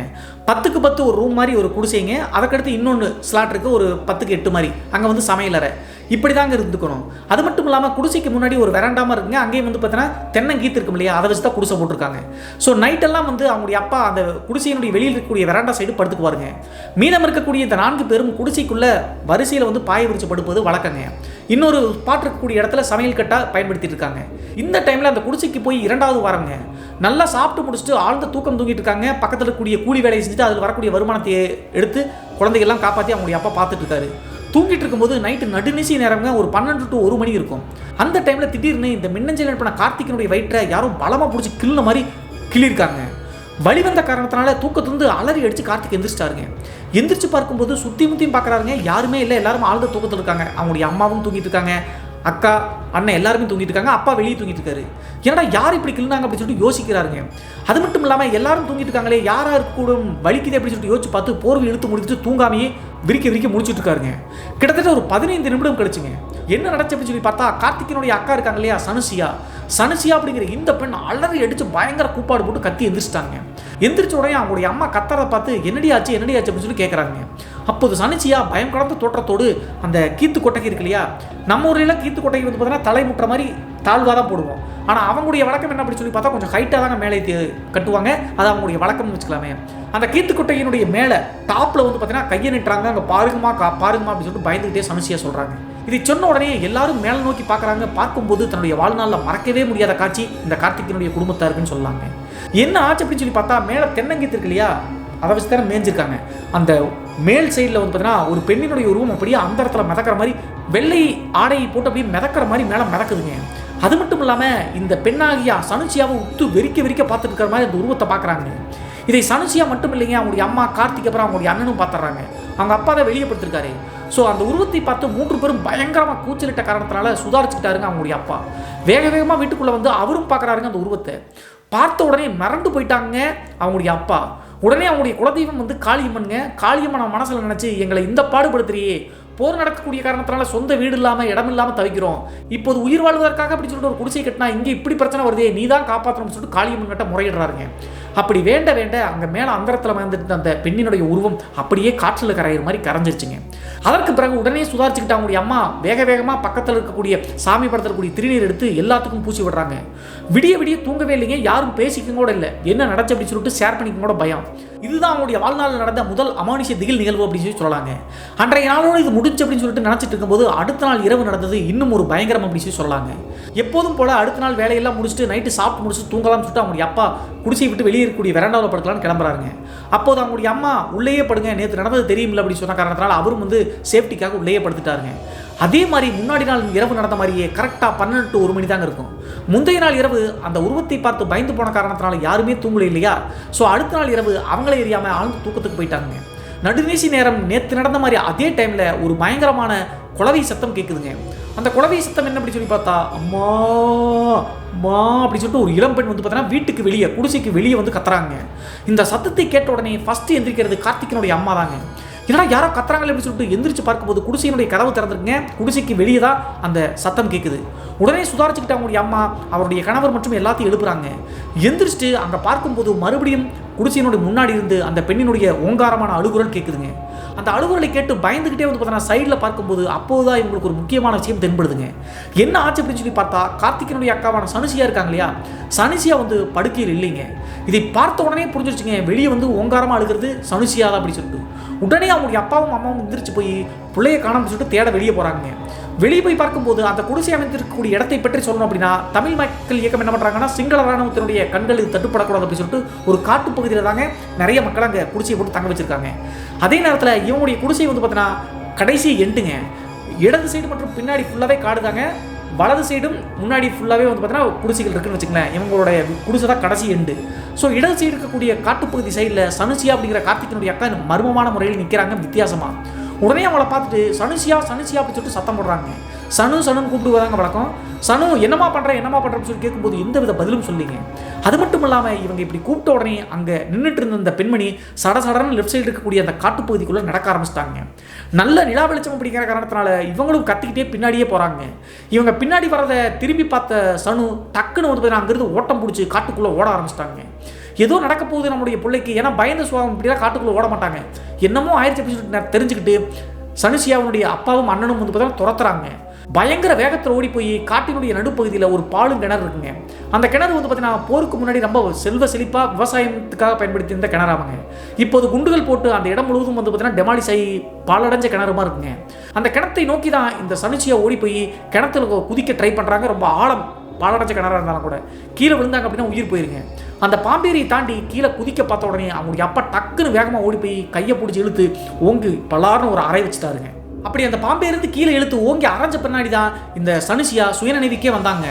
10க்கு 10 ஒரு ரூம் மாதிரி ஒரு குடிசைங்க. அதுக்கடுத்து இன்னொன்று ஸ்லாட் இருக்குது, ஒரு 10க்கு 8 மாதிரி. அங்கே வந்து சமையலறை இப்படி தாங்க இருந்துக்கணும். அது மட்டும் இல்லாமல் குடிசைக்கு முன்னாடி ஒரு வெராண்டாமல் இருக்குங்க. அங்கேயும் வந்து பார்த்தீங்கன்னா தென்னங்கீத்து இருக்கும் இல்லையா, அதை வச்சு தான் குடிசை போட்டிருக்காங்க. ஸோ நைட்டெல்லாம் வந்து அவங்களுடைய அப்பா அந்த குடிசையினுடைய வெளியில் இருக்கக்கூடிய வெராண்டா சைடு படுத்துக்குவாருங்க. மீதம் இருக்கக்கூடிய இந்த 4 பேரும் குடிசைக்குள்ளே வரிசையில் வந்து பாய விரிச்சு படுப்பது வழக்கங்க. இன்னொரு ஸ்பாட் இருக்கக்கூடிய இடத்துல சமையல் கட்டாக பயன்படுத்திட்டு இருக்காங்க. இந்த டைமில் அந்த குடிசைக்கு போய் 2வது வாரங்க நல்லா சாப்பிட்டு முடிச்சுட்டு ஆழ்ந்த தூக்கம் தூங்கிட்டு இருக்காங்க. பக்கத்தில் இருக்கக்கூடிய கூலி வேலையை செஞ்சுட்டு அதில் வரக்கூடிய வருமானத்தை எடுத்து குழந்தைகள்லாம் காப்பாற்றி அவங்களுடைய அப்பா பார்த்துட்டு இருக்காரு. தூங்கிட்டு இருக்கும்போது நைட்டு நடுநிசி நேரங்க ஒரு 12 to 1 மணி இருக்கும். அந்த டைமில் திடீர்னு இந்த மின்னஞ்சல் அனுப்பின கார்த்திக்கினுடைய வயிற்றை யாரும் பலமாக பிடிச்சி கிள்ளுன மாதிரி கிள்ளியிருக்காங்க. வழி வந்த காரணத்தினால தூக்கத்துலேருந்து அலறி அடித்து கார்த்திக் எந்திரிச்சிட்டாருங்க. எந்திரிச்சு பார்க்கும்போது சுற்றி முற்றியும் பார்க்குறாருங்க, யாருமே இல்லை, எல்லாரும் ஆழ்ந்த தூக்கத்தில் இருக்காங்க. அவங்களுடைய அம்மாவும் தூங்கிட்டு இருக்காங்க, அக்கா, அண்ணன் எல்லாருமே தூங்கிட்டு இருக்காங்க, அப்பா வெளியே தூங்கிட்டு இருக்காரு. ஏன்னா யார் இப்படி கிள்ளினாங்க அப்படின்னு சொல்லிட்டு யோசிக்கிறாருங்க. அது மட்டும் இல்லாமல் எல்லாரும் தூங்கிட்டு இருக்காங்களே, யாராக இருக்கக்கூடும் வலிக்குது அப்படின்னு சொல்லிட்டு யோசிச்சு பார்த்து போர்வை இழுத்து முடிச்சுட்டு தூங்காமையே விரிக்க முடிச்சுட்டு இருக்காருங்க. கிட்டத்தட்ட ஒரு 15 நிமிடம் கழிச்சுங்க என்ன நடச்சு அப்படின்னு சொல்லி பார்த்தா, கார்த்திக்கினுடைய அக்கா இருக்காங்க இல்லையா, சனுசியா அப்படிங்கிற இந்த பெண் அலறி அடிச்சு பயங்கர கூப்பாடு போட்டு கத்தி எந்திரிச்சிட்டாங்க. எந்திரிச்ச உடனே அவங்களுடைய அம்மா கத்தறதை பார்த்து என்னடி ஆச்சு அப்படின்னு சொல்லி கேட்குறாங்க. அப்போது சனுசியா பயம் கலந்த தோற்றத்தோடு அந்த கீத்து கொட்டைக்கு இருக்கு இல்லையா, நம்ம ஊரில் கீத்து கொட்டைக்கு வந்து பார்த்தீங்கன்னா தலை முட்டுற மாதிரி தாழ்வாக தான் போடுவோம். ஆனால் அவங்களுடைய வழக்கம் என்ன அப்படின்னு சொல்லி பார்த்தா கொஞ்சம் ஹைட்டாக தாங்க மேலே கட்டுவாங்க. அது அவங்களுடைய வழக்கம்னு வச்சுக்கலாமே. அந்த கீத்துக்கொட்டையினுடைய மேலே டாப்பில் வந்து பார்த்தீங்கன்னா கையை நிட்டுறாங்க. அங்கே பாருங்கம்மா அப்படின்னு சொல்லிட்டு பயந்துக்கிட்டே சனுசியா சொல்கிறாங்க. இதை சொன்ன உடனே எல்லாரும் மேலே நோக்கி பார்க்குறாங்க. பார்க்கும்போது தன்னுடைய வாழ்நாளில் மறக்கவே முடியாத காட்சி இந்த கார்த்திக்கினுடைய குடும்பத்தாருக்குன்னு சொல்லலாங்க. என்ன ஆச்சு அப்படின்னு சொல்லி பார்த்தா, மேலே தென்னங்கீத்து இருக்கு இல்லையா, அதை வச்சு தானே மேய்ஞ்சிருக்காங்க. அந்த மேல் சைடில் வந்து பார்த்தீங்கன்னா ஒரு பெண்ணினுடைய உருவம் அப்படியே அந்த இடத்துல மிதக்கிற மாதிரி வெள்ளை ஆடையை போட்டு அப்படியே மிதக்கிற மாதிரி மேலே மிதக்குதுங்க. அது மட்டும் இல்லாமல் இந்த பெண்ணாகியா சனுசியாவை உத்து வெறிக்க பார்த்துட்டு இருக்கிற மாதிரி அந்த உருவத்தை பார்க்குறாங்க. இதை சனுசியா மட்டும் இல்லைங்க, அவங்களுடைய அம்மா கார்த்திக் அப்புறம் அவங்களுடைய அண்ணனும் பார்த்துட்றாங்க. அவங்க அப்பா தான் வெளியே படுத்திருக்காரு. ஸோ அந்த உருவத்தை பார்த்து 3 பேரும் பயங்கரமாக கூச்சலிட்ட காரணத்தினால சுதாரிச்சுக்கிட்டாருங்க அவங்களுடைய அப்பா. வேகமாக வீட்டுக்குள்ளே வந்து அவரும் பார்க்குறாருங்க அந்த உருவத்தை. பார்த்த உடனே மிரண்டு போயிட்டாங்க அவங்களுடைய அப்பா. உடனே அவங்களுடைய குலதெய்வம் வந்து காளியம்மனை மனசில் நினச்சி, எங்களை இந்த பாடுபடுத்துறியே, போர் நடக்கக்கூடிய காரணத்தினால சொந்த வீடு இல்லாமல் இடம் இல்லாமல் தவிக்கிறோம், இப்போது உயிர் வாழ்வதற்காக அப்படின்னு சொல்லிட்டு ஒரு குடிசை கட்டினா இங்கே இப்படி பிரச்சனை வருதே, நீ தான் காப்பாற்றணும்னு சொல்லிட்டு காளியம்மன் கிட்ட முறையிடுறாருங்க. அப்படி வேண்ட அங்கே மேலே அந்தரத்தில் வந்துட்டு அந்த பெண்ணினுடைய உருவம் அப்படியே காற்றில் கரையிற மாதிரி கரைஞ்சிருச்சுங்க. அதற்கு பிறகு உடனே சுதாரிச்சுக்கிட்டு அவங்களுடைய அம்மா வேக வேகமாக பக்கத்தில் இருக்கக்கூடிய சாமி படத்தில் இருக்கக்கூடிய திருநீர் எடுத்து எல்லாத்துக்கும் பூசி விடுறாங்க. விடிய விடிய தூங்கவே இல்லைங்க. யாரும் பேசிக்க கூட இல்லை. என்ன நடந்துச்சு அப்படின்னு சொல்லிட்டு ஷேர் பண்ணிக்க கூட பயம். இதுதான் அவங்களுடைய வாழ்நாளில் நடந்த முதல் அமானுஷ்ய திகில் நிகழ்வு அப்படின்னு சொல்லலாங்க. அன்றைய நாளோடு இது முடிஞ்சு அப்படின்னு சொல்லிட்டு நினச்சிட்டு இருக்கும்போது அடுத்த நாள் இரவு நடந்தது இன்னும் ஒரு பயங்கரம் அப்படின்னு சொல்லலாங்க. எப்போதும் போல அடுத்த நாள் வேலையெல்லாம் முடிச்சுட்டு நைட்டு சாப்பிட்டு முடிச்சுட்டு தூங்கலாம்னு சொல்லிட்டு அவங்களுடைய அப்பா குடிசையை விட்டு வெளியே இருக்கக்கூடிய வெராண்டாவில் படுக்கலாம்னு கிளம்புறாங்க. அப்போது அவங்களுடைய அம்மா உள்ளேயே படுங்க, நேற்று நடந்தது தெரியுமில்ல அப்படின்னு சொன்ன காரணத்தினால அவரும் சேஃப்டிக்காக உள்ளேயே படுத்துட்டாருங்க. அதே மாதிரி முன்னாடி நாள் இரவு நடந்த மாதிரியே கரெக்டாக 12 to 1 மணி தாங்க இருக்கும். முந்தைய நாள் இரவு அந்த உருவத்தை பார்த்து பயந்து போன காரணத்தினால யாருமே தூங்கல இல்லையா. ஸோ அடுத்த நாள் இரவு அவங்களே எரியாமல் ஆழ்ந்து தூக்கத்துக்கு போயிட்டாங்க. நடுநீசி நேரம் நேற்று நடந்த மாதிரி அதே டைமில் ஒரு பயங்கரமான குளவி சத்தம் கேட்குதுங்க. அந்த குளவி சத்தம் என்ன அப்படி சொல்லி பார்த்தா அம்மா அம்மா அப்படி சொல்லிட்டு ஒரு இளம்பெண் பார்த்தீங்கன்னா வீட்டுக்கு வெளியே குடிசைக்கு வெளியே கத்துறாங்க. இந்த சத்தத்தை கேட்ட உடனே ஃபஸ்ட்டு எந்திரிக்கிறது கார்த்திகனுடைய அம்மா தாங்க. ஏன்னா யாரோ கத்துறாங்களே அப்படின்னு சொல்லிட்டு எந்திரிச்சு பார்க்கும்போது குடிசையினுடைய கதவு திறந்துருக்குங்க. குடிசைக்கு வெளியே தான் அந்த சத்தம் கேட்குது. உடனே சுதாரிச்சுக்கிட்டு அவங்களுடைய அம்மா அவருடைய கணவர் மற்றும் எல்லாத்தையும் எழுப்புறாங்க. எந்திரிச்சிட்டு அங்கே பார்க்கும்போது மறுபடியும் குடிசையினுடைய முன்னாடி இருந்து அந்த பெண்ணினுடைய ஓங்காரமான அழுகுரல் கேட்குதுங்க. அந்த அழுகுரலை கேட்டு பயந்துக்கிட்டே பார்த்தீங்கன்னா சைடில் பார்க்கும்போது அப்போதுதான் இவங்களுக்கு ஒரு முக்கியமான விஷயம் தென்படுதுங்க. என்ன ஆச்சு அப்படின்னு சொல்லி பார்த்தா கார்த்திகனுடைய அக்காவான சனுசியா இருக்காங்க இல்லையா, சனுசியா படுக்கையில் இல்லைங்க. இதை பார்த்த உடனே புரிஞ்சிருச்சுங்க, வெளியே ஓங்காரமாக அழுகிறது சனுசியா தான் அப்படின்னு சொல்லிட்டு. உடனே அவங்களுடைய அப்பாவும் அம்மாவும் எந்திரிச்சு போய் பிள்ளையை காணாமல் சொல்லிட்டு தேட வெளியே போகிறாங்க. வெளியே போய் பார்க்கும்போது அந்த குடிசை அமைந்திருக்கக்கூடிய இடத்தை பற்றி சொல்லணும் அப்படின்னா தமிழ் மக்கள் இயக்கம் என்ன பண்ணுறாங்கன்னா சிங்கள ராணுவத்தினுடைய கண்கள் இது தட்டுப்படக்கூடாது அப்படின்னு சொல்லிட்டு ஒரு காட்டுப்பகுதியில் தாங்க நிறைய மக்கள் அங்கே குடிசையை போட்டு தங்க வச்சிருக்காங்க. அதே நேரத்தில் இவங்களுடைய குடிசை பார்த்தீங்கன்னா கடைசி எண்டுங்க. இடது சைடு மற்றும் பின்னாடி ஃபுல்லாகவே காடுதாங்க. வலது சைடும் முன்னாடி ஃபுல்லாகவே பார்த்தீங்கன்னா குடிசைகள் இருக்குன்னு வச்சுக்கலேன். இவங்களுடைய குடிசை தான் கடைசி எண்டு. ஸோ இடது சைடு இருக்கக்கூடிய காட்டுப்பகுதி சைடில் சனுசியா அப்படிங்கிற கார்த்திகனுடைய அக்கா மர்மமான முறையில் நிற்கிறாங்க வித்தியாசமாக. உடனே அவங்கள பார்த்துட்டு சனுசியா சனுசியா அப்படின்னு சொல்லிட்டு சத்தம் போடுறாங்க. சனுன்னு கூப்பிடுவதாங்க வழக்கம். சனு என்னமா பண்ணுறேன்னு சொல்லி கேட்கும்போது எந்த வித பதிலும் சொல்லிங்க. அது மட்டும் இல்லாமல் இவங்க இப்படி கூப்பிட்ட உடனே அங்கே நின்றுட்டு இருந்த அந்த பெண்மணி சடன்னு லெஃப்ட் சைடு இருக்கக்கூடிய அந்த காட்டுப்பகுதிக்குள்ளே நடக்க ஆரம்பிச்சிட்டாங்க. நல்ல நிலா வெளிச்சம் அப்படிங்கிற காரணத்தினால இவங்களும் கத்திக்கிட்டே பின்னாடியே போகிறாங்க. இவங்க பின்னாடி வரதை திரும்பி பார்த்த சனு டக்குன்னு அங்கிருந்து ஓட்டம் பிடிச்சி காட்டுக்குள்ளே ஓட ஆரம்பிச்சிட்டாங்க. ஏதோ நடக்க போகுது நம்முடைய பிள்ளைக்கு, ஏன்னா பயந்த சுவாமி இப்படிலாம் காட்டுக்குள்ளே ஓட மாட்டாங்க. என்னமோ ஆயிடுச்சு அப்படின்னு சொல்லிட்டு தெரிஞ்சுக்கிட்டு சனுசியாவுடைய அப்பாவும் அண்ணனும் பார்த்தீங்கன்னா துரத்துறாங்க. பயங்கர வேகத்தில் ஓடி போய் காட்டினுடைய நடுப்பகுதியில் ஒரு பாலும் கிணறு இருக்குங்க. அந்த கிணறு பார்த்தீங்கன்னா போருக்கு முன்னாடி ரொம்ப செல்வ செழிப்பாக விவசாயத்துக்காக பயன்படுத்தி இருந்த கிணறாங்க. இப்போது குண்டுகள் போட்டு அந்த இடம் முழுவதும் பார்த்தீங்கன்னா டெமாலிஸ் ஆகி பாலடைஞ்ச கிணறுமா இருக்குங்க. அந்த கிணத்தை நோக்கி தான் இந்த சனுசியா ஓடி போய் கிணத்துல குதிக்க ட்ரை பண்ணுறாங்க. ரொம்ப ஆழம் பாலடைஞ்ச கிணறாக இருந்தாலும் கூட கீழே விழுந்தாங்க அப்படின்னா உயிர் போயிருங்க. அந்த பாம்பேரியை தாண்டி கீழே குதிக்க பார்த்த உடனே அவங்களுடைய அப்பா டக்குன்னு வேகமாக ஓடி போய் கையை பிடிச்சி இழுத்து ஓங்கி பலார்னு ஒரு அறை வச்சுட்டாருங்க. அப்படி அந்த பாம்பேருந்து கீழே இழுத்து ஓங்கி அரைஞ்ச பின்னாடி தான் இந்த சனுசியா சுயநினைவுக்கே வந்தாங்க.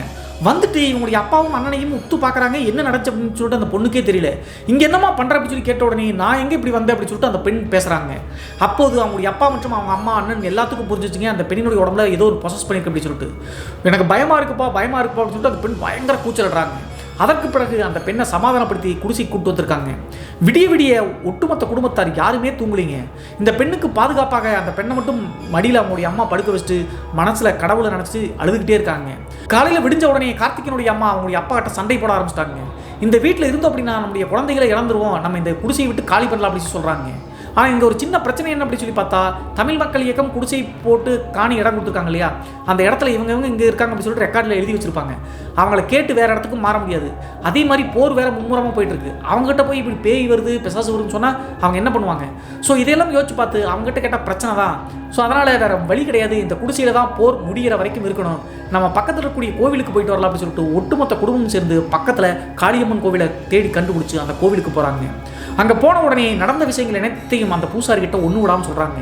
வந்துட்டு இவங்களுடைய அப்பாவும் அண்ணனையும் உத்து பார்க்குறாங்க. என்ன நடந்துச்சு அப்படின்னு சொல்லிட்டு அந்த பொண்ணுக்கே தெரியல. இங்கே என்னமா பண்ணுற அப்படின்னு சொல்லி கேட்ட உடனே நான் எங்கே இப்படி வந்தேன் அப்படின்னு சொல்லிட்டு அந்த பெண் பேசுகிறாங்க. அப்போது அவங்களுடைய அப்பா மற்றும் அவங்க அம்மா அண்ணன் எல்லாத்துக்கும் புரிஞ்சிச்சுங்க அந்த பெண்ணினுடைய உடம்புல ஏதோ ஒரு ப்ரொசஸ் பண்ணியிருக்கு அப்படின்னு சொல்லிட்டு. எனக்கு பயமாக இருக்குப்பா அப்படின்னு சொல்லிட்டு அந்த பெண் பயங்கர கூச்சலிடுறாங்க. அதற்கு பிறகு அந்த பெண்ணை சமாதானப்படுத்தி குடிசைக்கு கூப்பிட்டு வந்திருக்காங்க. விடிய ஒட்டுமொத்த குடும்பத்தார் யாருமே தூங்கலிங்க. இந்த பெண்ணுக்கு பாதுகாப்பாக அந்த பெண்ணை மட்டும் மடியில் அவங்களுடைய அம்மா படுக்க வச்சுட்டு மனசில் கடவுளை நினச்சி அழுதுகிட்டே இருக்காங்க. காலையில் விடிஞ்ச உடனே கார்த்திகனுடைய அம்மா அவங்களுடைய அப்பா கிட்ட சண்டை போட ஆரம்பிச்சிட்டாங்க. இந்த வீட்டில் இருந்தோம் அப்படின்னா நம்முடைய குழந்தைகளை இழந்துருவோம், நம்ம இந்த குடிசையை விட்டு காலி பண்ணலாம் அப்படின்னு சொல்கிறாங்க. ஆனால் இங்கே ஒரு சின்ன பிரச்சனை என்ன அப்படின்னு சொல்லி பார்த்தா தமிழ் மக்கள் இயக்கம் குடிசை போட்டு காணி இடம் கொடுத்துருக்காங்க இல்லையா, அந்த இடத்துல இவங்க இங்கே இருக்காங்க அப்படின்னு சொல்லிட்டு ரெக்கார்டில் எழுதி வச்சிருப்பாங்க. அவங்கள கேட்டு வேறு இடத்துக்கும் மாற முடியாது. அதே மாதிரி போர் வேறு மும்முரமாக போயிட்டு இருக்கு. அவங்ககிட்ட போய் இப்படி பேய் வருது பிசாசு வருதுன்னு சொன்னால் அவங்க என்ன பண்ணுவாங்க? ஸோ இதெல்லாம் யோசிச்சு பார்த்து அவங்ககிட்ட கேட்டால் பிரச்சனை தான். ஸோ அதனால் வேறு வழி கிடையாது, இந்த குடிசையில் தான் போர் முடிகிற வரைக்கும் இருக்கணும், நம்ம பக்கத்தில் இருக்கக்கூடிய கோவிலுக்கு போயிட்டு வரலாம் அப்படின்னு சொல்லிட்டு ஒட்டுமொத்த குடும்பம் சேர்ந்து பக்கத்தில் காளியம்மன் கோவிலை தேடி கண்டுபிடிச்சி அந்த கோவிலுக்கு போகிறாங்க. அங்கே போன உடனே நடந்த விஷயங்கள் அனைத்தையும் அந்த பூசாரி கிட்ட ஒன்று விடாமல் சொல்கிறாங்க.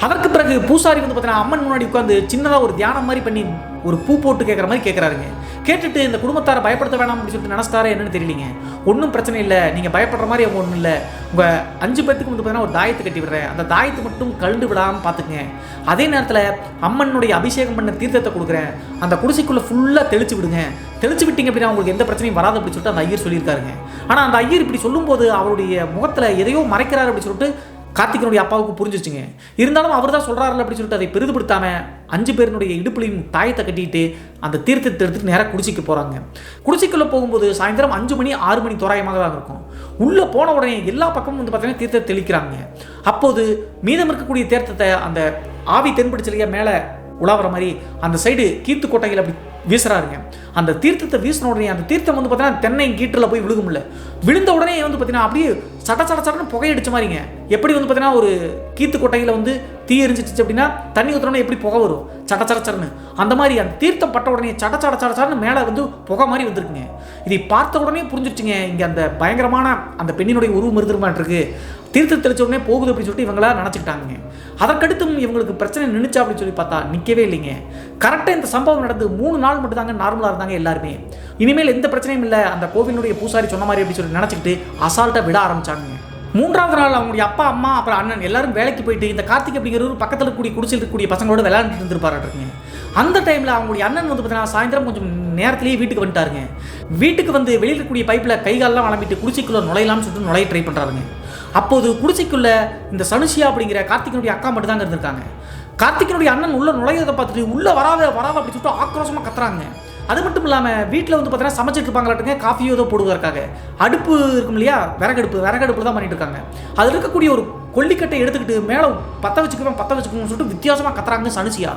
அதற்கு பிறகு பூசாரி பார்த்தீங்கன்னா அம்மன் முன்னாடி உட்காந்து சின்னதாக ஒரு தியானம் மாதிரி பண்ணி ஒரு பூ போட்டு கேட்குற மாதிரி கேட்குறாருங்க. கேட்டுட்டு இந்த குடும்பத்தாரை பயப்படுத்த வேணாம் அப்படின்னு சொல்லிட்டு நினச்சிட்டாரே என்னன்னு தெரியலிங்க. ஒன்றும் பிரச்சனை இல்லை, நீங்கள் பயப்படுற மாதிரி அவங்க ஒன்றும் இல்லை, உங்கள் 5 பேத்துக்கு பார்த்தீங்கன்னா ஒரு தாயத்தை கட்டி விடுறேன், அந்த தாயத்தை மட்டும் கழுண்டு விடாமல் பார்த்துக்குங்க. அதே நேரத்தில் அம்மனுடைய அபிஷேகம் பண்ண தீர்த்தத்தை கொடுக்குறேன், அந்த குடிசைக்குள்ளே ஃபுல்லாக தெளிச்சு விடுங்க, தெளிச்சு விட்டீங்க அப்படின்னா உங்களுக்கு எந்த பிரச்சனையும் வராது அப்படின்னு சொல்லிட்டு அந்த ஐயர் சொல்லியிருக்காருங்க. ஆனால் அந்த ஐயர் இப்படி சொல்லும்போது அவருடைய முகத்தில் எதையோ மறைக்கிறாரு அப்படின்னு சொல்லிட்டு கார்த்திகனுடைய அப்பாவுக்கு புரிஞ்சிச்சுங்க. இருந்தாலும் அவர் தான் சொல்கிறாரு அப்படின்னு சொல்லிட்டு அதை பெரிதுபடுத்தாமல் 5 பேருடைய இடுப்புலையும் தாயத்தை கட்டிட்டு அந்த தீர்த்தத்தை எடுத்துட்டு நேராக குடிசைக்கு போகிறாங்க. குடிசைக்குள்ளே போகும்போது சாயந்தரம் 5 மணி 6 மணி தோராயமாக தான் இருக்கும். உள்ளே போன உடனே எல்லா பக்கமும் வந்து பார்த்தீங்கன்னா தீர்த்தத்தை தெளிக்கிறாங்க. அப்போது மீதம் இருக்கக்கூடிய தீர்த்தத்தை அந்த ஆவி தென்படுச்சலையா மேலே உலாவற மாதிரி அந்த சைடு கீத்து கொட்டையில் அப்படி வீசுறாருங்க. அந்த தீர்த்தத்தை வீசின உடனே அந்த தீர்த்தம் வந்து பார்த்தீங்கன்னா தென்னை கீற்றில் போய் விழுகும்ல, விழுந்த உடனே வந்து பார்த்தீங்கன்னா அப்படியே சடன்னு புகையடிச்ச மாதிரிங்க. எப்படி வந்து பார்த்தீங்கன்னா ஒரு கீத்து கொட்டையில் வந்து தீ எரிஞ்சிச்சு அப்படின்னா தண்ணி ஊற்றுறோன்னா எப்படி புகை வரும் சடன்னு, அந்த மாதிரி அந்த தீர்த்தம் பட்ட உடனே சடன்னு மேலே வந்து புகை மாதிரி வந்துருக்குங்க. இதை பார்த்த உடனே புரிஞ்சிருச்சுங்க, இங்கே அந்த பயங்கரமான அந்த பெண்ணினுடைய உருவம் இருந்துருமான் இருக்கு, தீர்த்தம் தெளிச்ச உடனே போகுது அப்படின்னு சொல்லிட்டு இவங்களா நினச்சிக்கிட்டாங்க. அதற்கடுத்தும் இவங்களுக்கு பிரச்சனை நின்றுச்சா அப்படின்னு சொல்லி பார்த்தா நிற்கவே இல்லைங்க. கரெக்டாக இந்த சம்பவம் நடந்து 3 நாள் மட்டும் தாங்க நார்மலாக இருந்தாங்க எல்லாருமே. இனிமேல் எந்த பிரச்சனையும் இல்லை, அந்த கோவிலுடைய பூசாரி சொன்ன மாதிரி அப்படின்னு சொல்லி நினச்சிக்கிட்டு அசால்ட்டாக விட ஆரம்பிச்சாங்க. 3ஆவது நாள் அவங்களுடைய அப்பா அம்மா அப்புறம் அண்ணன் எல்லாரும் வேலைக்கு போயிட்டு இந்த கார்த்திக் அப்படிங்கிறவர் பக்கத்தில் இருக்கக்கூடிய குடிச்சில் இருக்கக்கூடிய பசங்களோட விளையாண்டுட்டு இருந்திருப்பாருங்க. அந்த டைமில் அவங்களுடைய அண்ணன் வந்து பார்த்தீங்கன்னா சாயந்தரம் கொஞ்சம் நேரத்திலேயே வீட்டுக்கு வந்துட்டாருங்க. வீட்டுக்கு வந்து வெளியில் இருக்கக்கூடிய பைப்பில் கைகாலெலாம் வளம்பிட்டு குடிசைக்குள்ளே நுழையலாம்னு சொல்லிட்டு நுழைய ட்ரை பண்ணுறாருங்க. அப்போது குடிசைக்குள்ள இந்த சனுஷியா அப்படிங்கிற கார்த்திகனுடைய அக்கா மட்டும் தாங்க இருந்திருக்காங்க. கார்த்திகனுடைய அண்ணன் உள்ள நுழையதை பார்த்துட்டு உள்ள வராத அப்படி சொல்லிட்டு ஆக்ரோஷமாக கத்துறாங்க. அது மட்டும் இல்லாமல் வீட்டில் வந்து பார்த்தீங்கன்னா சமைச்சிட்டு இருப்பாங்களாட்டுங்க, காஃபியோ ஏதோ போடுவதற்காக அடுப்பு இருக்கும் இல்லையா, விறகடுப்பு தான் பண்ணிட்டு இருக்காங்க. அதில் இருக்கக்கூடிய ஒரு கொல்லிக்கட்டை எடுத்துக்கிட்டு மேலே பற்ற வச்சுக்குவோம்னு சொல்லிட்டு வித்தியாசமாக கத்துறாங்க சனுசியா.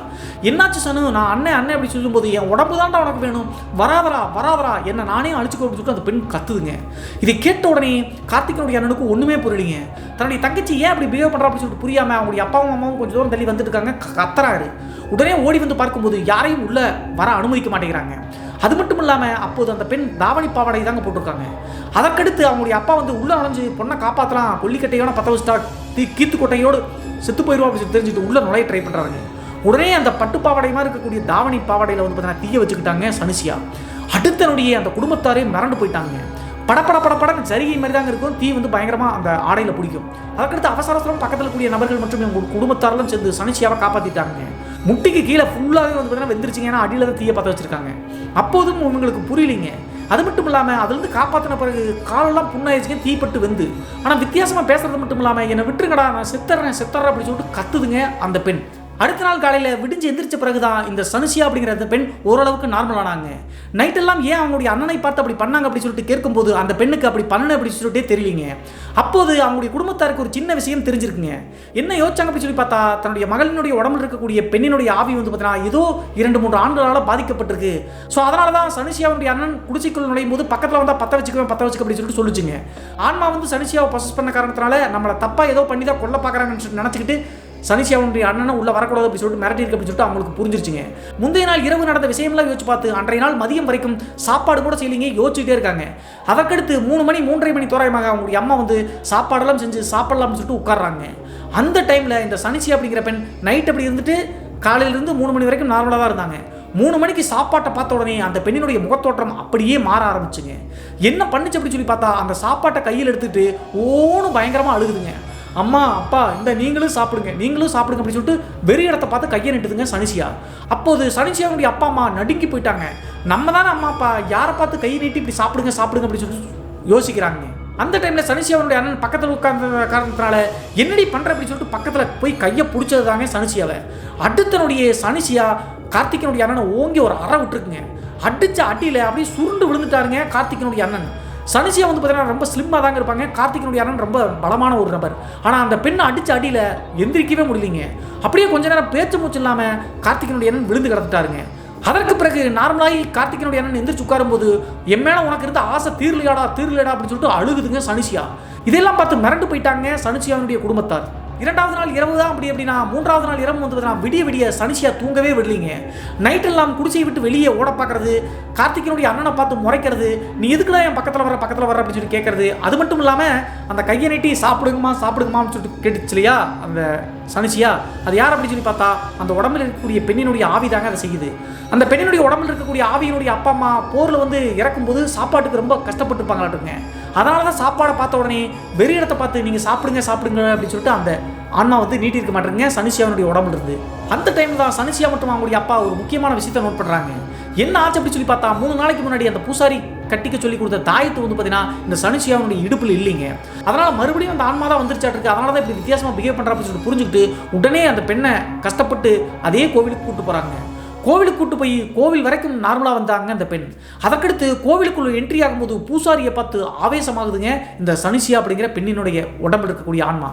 என்னாச்சு சனு, நான் அண்ணன் அப்படி சொல்லும்போது என் உடம்பு தான்டா உனக்கு வேணும், வராதரா என்ன நானே அழிச்சுக்கோ அப்படின்னு சொல்லிட்டு அந்த பெண் கத்துதுங்க. இதை கேட்ட உடனே கார்த்திகனுடைய அண்ணனுக்கு ஒன்றுமே புரியலைங்க. தன்னுடைய தங்கச்சி ஏன் அப்படி பிஹேவ் பண்ணுறா அப்படின்னு சொல்லிட்டு புரியாமல் அவங்களுடைய அப்பாவும் அம்மாவும் கொஞ்சம் தூரம் தள்ளி வந்துட்டு இருக்காங்க. கத்துறாரு. உடனே ஓடி வந்து பார்க்கும்போது யாரையும் உள்ள வர அனுமதிக்க மாட்டேங்கிறாங்க. அது மட்டும் இல்லாமல் அப்போது அந்த பெண் தாவணி பாவாடை தாங்க போட்டிருக்காங்க. அதற்கடுத்து அவங்களுடைய அப்பா வந்து உள்ள நுழைஞ்சு பொண்ணை காப்பாற்றலாம், கொல்லிக்கட்டையோட பற்ற வச்சுட்டா கீத்துக்கொட்டையோடு செத்து போயிடுவா அப்படின்னு தெரிஞ்சுட்டு உள்ள நுழைய ட்ரை பண்ணுறாங்க. உடனே அந்த பட்டு பாவாடை மாதிரி இருக்கக்கூடிய தாவணி பாவாடையில் வந்து பார்த்தீங்கன்னா தீய வச்சுக்கிட்டாங்க சனுசியா. அடுத்தனுடைய அந்த குடும்பத்தாரே மிரண்டு போயிட்டாங்க. படப்படன்னு சரிகை மாதிரி தாங்க இருக்கும். தீ வந்து பயங்கரமாக அந்த ஆடையில் பிடிக்கும். அதற்கடுத்து அவசரம் பக்கத்தில் கூடிய நபர்கள் மற்றும் எங்கள் குடும்பத்தாரெல்லாம் சேர்ந்து சனுசியாவை காப்பாற்றிட்டாங்க. முட்டிக்கு கீழே ஃபுல்லாகவே வந்து பார்த்தீங்கன்னா வெந்திருச்சிங்க. ஏன்னா அடியில் தான் தீயை பற்ற வச்சுருக்காங்க. அப்போதும் உங்களுக்கு புரியலிங்க. அது மட்டும் இல்லாமல் அதுலேருந்து காப்பாற்றின பிறகு காலெல்லாம் புண்ணாயிடுச்சுங்க, தீப்பட்டு வெந்து. ஆனால் வித்தியாசமாக பேசுறது மட்டும் இல்லாமல் என்னை விட்டுருங்கடா, நான் செத்துறேன் அப்படின்னு சொல்லிட்டு கத்துதுங்க அந்த பெண். அடுத்த நாள் காலையில் விடிஞ்சு எந்திரிச்ச பிறகுதான் இந்த சனுசியா அப்படிங்கிற அந்த பெண் ஓரளவுக்கு நார்மலானாங்க. நைட்டெல்லாம் ஏன் அவங்களுடைய அண்ணனை பார்த்து அப்படி பண்ணாங்க அப்படின்னு சொல்லிட்டு கேட்கும்போது அந்த பெண்ணுக்கு அப்படி பண்ணணும் அப்படின்னு சொல்லிட்டே தெரியலிங்க. அப்போது அவங்களுடைய குடும்பத்தாருக்கு ஒரு சின்ன விஷயம் தெரிஞ்சிருக்குங்க. என்ன யோசிச்சாங்க அப்படின்னு சொல்லி பார்த்தா, தன்னுடைய மகளினுடைய உடம்புல இருக்கக்கூடிய பெண்ணினுடைய ஆவி வந்து பார்த்தீங்கன்னா ஏதோ 2-3 ஆண்டுகளால் பாதிக்கப்பட்டிருக்கு. ஸோ அதனால தான் சனுசியாவுடைய அண்ணன் குடிசைக்குள் நுழையும் போது பக்கத்தில் வந்தால் பற்ற வச்சுக்க அப்படின்னு சொல்லிட்டு சொல்லிச்சுங்க. ஆன்மா வந்து சனுசியாவை ப்ரொசஸ் பண்ண காரணத்தினால நம்மளை தப்பாக ஏதோ பண்ணி தான் கொல்ல பார்க்குறாங்கன்னு சொல்லி நினச்சிக்கிட்டு சனிசியாவுடைய அண்ணனை உள்ள வரக்கூடாது அப்படி சொல்லிட்டு மிரட்டிருக்கு அப்படின்னு சொல்லிட்டு அவங்களுக்கு புரிஞ்சிருச்சுங்க. முந்தைய நாள் இரவு நடந்த விஷயம்லாம் யோசிச்சு பார்த்து அன்றைய நாள் மதியம் வரைக்கும் சாப்பாடு கூட செய்யலிங்க, யோசிச்சுட்டே இருக்காங்க. அதற்கடுத்து 3 மணி 3:30 மணி தோராயமாக அவங்களுடைய அம்மா வந்து சாப்பாடெல்லாம் செஞ்சு சாப்பிடலாம்னு சொல்லிட்டு உட்காடுறாங்க. அந்த டைமில் இந்த சனிசியா அப்படிங்கிற பெண் நைட் அப்படி இருந்துட்டு காலையிலிருந்து 3 மணி வரைக்கும் நார்மலாக தான் இருந்தாங்க. 3 மணிக்கு சாப்பாட்டை பார்த்த உடனே அந்த பெண்ணினுடைய முகத்தோற்றம் அப்படியே மாற ஆரம்பிச்சுங்க. என்ன பண்ணுச்சு அப்படின்னு சொல்லி பார்த்தா அந்த சாப்பாட்டை கையில் எடுத்துட்டு ஓன்னு பயங்கரமாக அழுகுதுங்க. அம்மா அப்பா இந்த நீங்களும் சாப்பிடுங்க அப்படின்னு சொல்லிட்டு வெறி இடத்தை பார்த்து கையை நட்டுதுங்க சனிசியா. அப்போது சனிசியாவுடைய அப்பா அம்மா நடுங்கி போயிட்டாங்க. நம்ம தானே அம்மா அப்பா, யாரை பார்த்து கை நீட்டி இப்படி சாப்பிடுங்க அப்படின்னு சொல்லிட்டு யோசிக்கிறாங்க. அந்த டைமில் சனிசியாவுடைய அண்ணன் பக்கத்தில் உட்கார்ந்த காரணத்தினால என்னடி பண்ணுற அப்படின்னு சொல்லிட்டு பக்கத்தில் போய் கையை பிடிச்சது தாங்க சனிசியாவை. அடுத்தனுடைய சனிசியா கார்த்திகனுடைய அண்ணனை ஓங்கி ஒரு அறை விட்டுருக்குங்க. அடித்த அடியில் அப்படியே சுருண்டு விழுந்துட்டாருங்க கார்த்திகனுடைய அண்ணன். சனிசியா வந்து பார்த்தீங்கன்னா ரொம்ப ஸ்லிம்மாக தாங்க இருப்பாங்க. கார்த்திகனுடைய அண்ணன் ரொம்ப பலமான ஒரு நபர். ஆனால் அந்த பெண்ணை அடித்த அடியில் எந்திரிக்கவே முடியலைங்க. அப்படியே கொஞ்ச நேரம் பேச்சு மூச்சு இல்லாமல் கார்த்திகனுடைய அண்ணன் விழுந்து கிடந்துட்டாருங்க. அதற்கு பிறகு நார்மலாகி கார்த்திகனுடைய அண்ணன் எந்திரிச்சு உட்காரும்போது என் மேலே உனக்கு இருந்த ஆசை தீர்லையாடா அப்படின்னு சொல்லிட்டு அழுகுதுங்க சனிசியா. இதெல்லாம் பார்த்து மிரண்டு போயிட்டாங்க சனிசியாவுடைய குடும்பத்தார். 2வது நாள் இரவு தான் அப்படின்னா 3வது நாள் இரவு வந்து விடிய சனிசியா தூங்கவே விடலிங்க. நைட்டெல்லாம் குடிசையை விட்டு வெளியே ஓட பார்க்கறது, கார்த்திகனுடைய அண்ணனை பார்த்து முறைக்கிறது, நீ எதுக்குலாம் என் பக்கத்தில் வர அப்படின்னு சொல்லி கேட்கறது. அது மட்டும் இல்லாமல் அந்த கையை நீட்டி சாப்பிடுங்கம்மான்னு சொல்லிட்டு கேட்டுச்சு இல்லையா அந்த சனிசியா. அது யார் அப்படின்னு சொல்லி பார்த்தா அந்த உடம்பில் இருக்கக்கூடிய பெண்ணினுடைய ஆவி தாங்க அதை செய்யுது. அந்த பெண்ணினுடைய உடம்பில் இருக்கக்கூடிய ஆவியினுடைய அப்பா அம்மா போரில் வந்து இறக்கும்போது சாப்பாட்டுக்கு ரொம்ப கஷ்டப்பட்டுருப்பாங்களாட்டுங்க. அதனால தான் சாப்பாடை பார்த்த உடனே வெறி இடத்தை பார்த்து நீங்கள் சாப்பிடுங்க அப்படின்னு சொல்லிட்டு அந்த ஆன்மா வந்து நீட்டி இருக்க மாட்டேங்க சனிசியாவுடைய உடம்புல இருந்து. அந்த டைம் தான் சனிசியா மற்றும் அவங்களுடைய அப்பா ஒரு முக்கியமான விஷயத்தை நோட் பண்ணுறாங்க. என்ன ஆச்சு அப்படி சொல்லி பார்த்தா 3 நாளைக்கு முன்னாடி அந்த பூசாரி கட்டிக்க சொல்லி கொடுத்த தாயத்து வந்து பார்த்தீங்கன்னா இந்த சனுஷியாவுடைய இடுப்பில் இல்லைங்க. அதனால் மறுபடியும் அந்த ஆன்மா தான் வந்துருச்சாட்டு இருக்கு. அதனால தான் இப்படி வித்தியாசமாக பிஹேவ் பண்ணுறான்னு சொல்லிட்டு புரிஞ்சுக்கிட்டு உடனே அந்த பெண்ணை கஷ்டப்பட்டு அதே கோவிலுக்கு கூப்பிட்டு போகிறாங்க. கோவிலுக்கு கூட்டு போய் கோவில் வரைக்கும் நார்மலாக வந்தாங்க அந்த பெண். அதற்கடுத்து கோவிலுக்குள்ள என்ட்ரி ஆகும்போது பூசாரியை பார்த்து ஆவேசமாகுதுங்க இந்த சனுஷியா அப்படிங்கிற பெண்ணினுடைய உடம்புல இருக்கக்கூடிய ஆன்மா.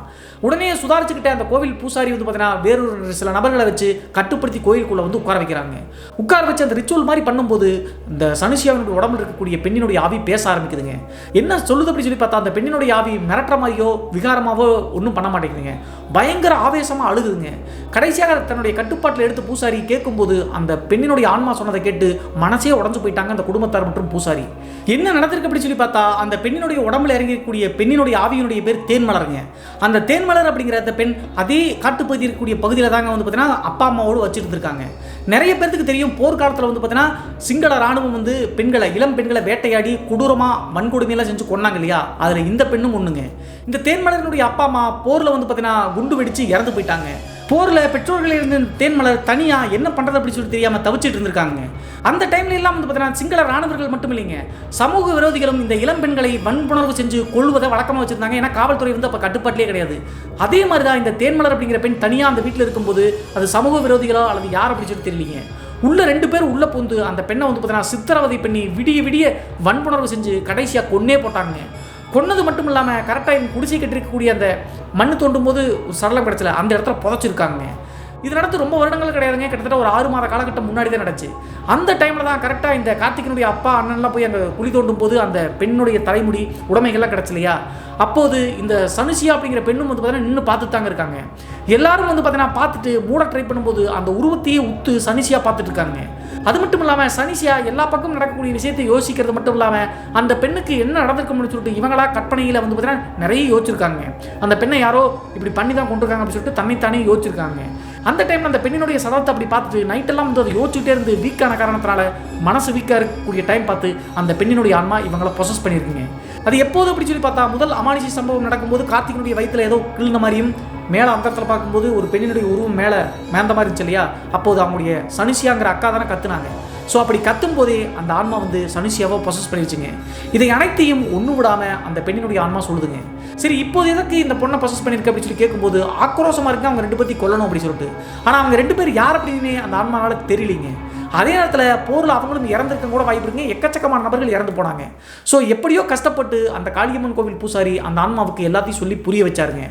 உடனே சுதாரிச்சுக்கிட்ட அந்த கோவில் பூசாரி வந்து பார்த்தீங்கன்னா வேறொரு சில நபர்களை வச்சு கட்டுப்படுத்தி கோயிலுக்குள்ள வந்து உட்கார வைக்கிறாங்க. உட்கார வச்சு அந்த ரிச்சுவல் மாதிரி பண்ணும்போது இந்த சனுஷியாவினுடைய உடம்புல இருக்கக்கூடிய பெண்ணினுடைய ஆவி பேச ஆரம்பிக்குதுங்க. என்ன சொல்லுது அப்படி சொல்லி பார்த்தா அந்த பெண்ணினுடைய ஆவி மிரட்டுற மாதிரியோ விகாரமாவோ ஒன்றும் பண்ண மாட்டேங்குதுங்க. பயங்கர ஆவேசமாக அழுகுதுங்க. கடைசியாக தன்னுடைய கட்டுப்பாட்டில் எடுத்து பூசாரி கேட்கும்போது அந்த பெண்ணினுடைய ஆன்மா சொன்னதை கேட்டு மனசே உடஞ்சு போயிட்டாங்க அந்த குடும்பத்தார் மற்றும் பூசாரி. என்ன நடந்திருக்கு அப்படி சொல்லி பார்த்தா அந்த பெண்ணினுடைய உடம்புல இறங்கக்கூடிய பெண்ணினுடைய ஆவியினுடைய பேர் தேன்மலருங்க. அந்த தேன்மலர் அப்படிங்கிற அந்த பெண் அதே காட்டுப்பகுதி இருக்கக்கூடிய பகுதியில் தாங்க வந்து பார்த்தீங்கன்னா அப்பா அம்மாவோடு வச்சுட்டு இருக்காங்க. நிறைய பேருக்கு தெரியும் போர்க்காலத்தில் வந்து பார்த்தீங்கன்னா சிங்கள ராணுவம் வந்து பெண்களை இளம் பெண்களை வேட்டையாடி கொடூரமாக வன்கொடுமையெல்லாம் செஞ்சு கொண்டாங்க இல்லையா, அதில் இந்த பெண்ணும் ஒண்ணுங்க. இந்த தேன்மலரினுடைய அப்பா அம்மா போரில் வந்து பார்த்தீங்கன்னா குண்டு வெடிச்சு இறந்து போயிட்டாங்க. போரில் பெற்றோர்கள் இருந்த தேன்மலர் தனியாக என்ன பண்ணுறது அப்படின்னு சொல்லி தெரியாமல் தவிச்சிட்டு இருந்திருக்காங்க. அந்த டைம்ல எல்லாம் வந்து பார்த்தீங்கன்னா சிங்கள ராணுவர்கள் மட்டும் இல்லைங்க, சமூக விரோதிகளும் இந்த இளம் பெண்களை வன்புணர்வு செஞ்சு கொள்வதை வழக்கமாக வச்சிருந்தாங்க. ஏன்னா காவல்துறை வந்து அப்போ கட்டுப்பாட்டிலே கிடையாது. அதே மாதிரி தான் இந்த தேன்மலர் அப்படிங்கிற பெண் தனியாக அந்த வீட்டில் இருக்கும்போது அது சமூக விரோதிகளோ அல்லது யார் அப்படின்னு சொல்லி தெரியலீங்க. உள்ள 2 பேர் உள்ள பூந்து அந்த பெண்ணை வந்து பார்த்தீங்கன்னா சித்திரவதை பண்ணி விடிய விடிய வன்புணர்வு செஞ்சு கடைசியாக கொன்னே போட்டாங்க. கொன்னது மட்டும் இல்லாமல் கரெக்டாக குடிசை கட்டிருக்கக்கூடிய அந்த மண்ணு தோண்டும் போது ஒரு சடலம் கிடச்சல அந்த இடத்துல புதைச்சிருக்காங்க. இது நடந்து ரொம்ப வருடங்கள் கிடையாதுங்க, கிட்டத்தட்ட ஒரு 6 மாத காலகட்டம் முன்னாடி தான் நடந்துச்சு. அந்த டைமில் தான் கரெக்டாக இந்த கார்த்திகனுடைய அப்பா அண்ணன்லாம் போய் அங்கே குழி தோண்டும் போது அந்த பெண்ணுடைய தலைமுடி உடைமைகள்லாம் கிடச்சில்லையா, அப்போது இந்த சனுஷியா அப்படிங்கிற பெண்ணும் வந்து பார்த்தீங்கன்னா நின்று பார்த்துட்டு தாங்க இருக்காங்க. எல்லாரும் வந்து பார்த்தீங்கன்னா பார்த்துட்டு மூட ட்ரை பண்ணும்போது அந்த உருவத்தையே உத்து சனுஷியா பார்த்துட்டு இருக்காங்க. அது மட்டும் இல்லாமல் சனுஷியா எல்லா பக்கமும் நடக்கக்கூடிய விஷயத்தை யோசிக்கிறது மட்டும் இல்லாமல் அந்த பெண்ணுக்கு என்ன நடந்திருக்கும்னு சொல்லிட்டு இவங்களா கற்பனையில் வந்து பார்த்தீங்கன்னா நிறைய யோசிச்சிருக்காங்க. அந்த பெண்ணை யாரோ இப்படி பண்ணி தான் கொண்டிருக்காங்க அப்படின்னு சொல்லிட்டு தன்னைத்தானே யோசிச்சிருக்காங்க. அந்த டைமில் அந்த பெண்ணினுடைய சதத்தை அப்படி பார்த்துட்டு நைட்டெல்லாம் வந்து அதை யோசிச்சுட்டே இருந்து வீக்கான காரணத்தினால மனசு வீக்காக இருக்கக்கூடிய டைம் பார்த்து அந்த பெண்ணினுடைய ஆன்மா இவங்களை பொசஸ் பண்ணியிருக்குங்க. அது எப்போது அப்படி சொல்லி பார்த்தா முதல் அமானுஷ சம்பவம் நடக்கும்போது கார்த்திகனுடைய வயிற்றில் ஏதோ கிள்ன மாதிரியும் மேலே அந்த இடத்துல பார்க்கும்போது ஒரு பெண்ணினுடைய உருவம் மேலே மேந்த மாதிரி இருந்துச்சு இல்லையா, அப்போது அவங்களுடைய சனுஷியாங்கிற அக்கா தானே கத்துனாங்க. ஸோ அப்படி கத்தும் போதே அந்த ஆன்மா வந்து சனுஷியாவை பொசஸ் பண்ணிடுச்சுங்க. இதை அனைத்தையும் ஒன்று விடாமல் அந்த பெண்ணினுடைய ஆன்மா சொல்லுதுங்க. சரி இப்போது எதுக்கு இந்த பொண்ணை பொசஸ் பண்ணியிருக்கு அப்படின்னு சொல்லி கேட்கும்போது ஆக்ரோஷமாக இருக்கு அவங்க 2 பேர்த்தையும் கொல்லணும் அப்படின்னு சொல்லிட்டு. ஆனால் அவங்க 2 பேர் யார் அப்படின்னு அந்த ஆன்மானால தெரியலிங்க. அதே நேரத்தில் போரில் அவங்களும் இறந்துருக்க கூட வாய்ப்பு இருக்குங்க. எக்கச்சக்கமான நபர்கள் இறந்து போனாங்க. ஸோ எப்படியோ கஷ்டப்பட்டு அந்த காளியம்மன் கோவில் பூசாரி அந்த ஆன்மாவுக்கு எல்லாத்தையும் சொல்லி புரிய வச்சாருங்க.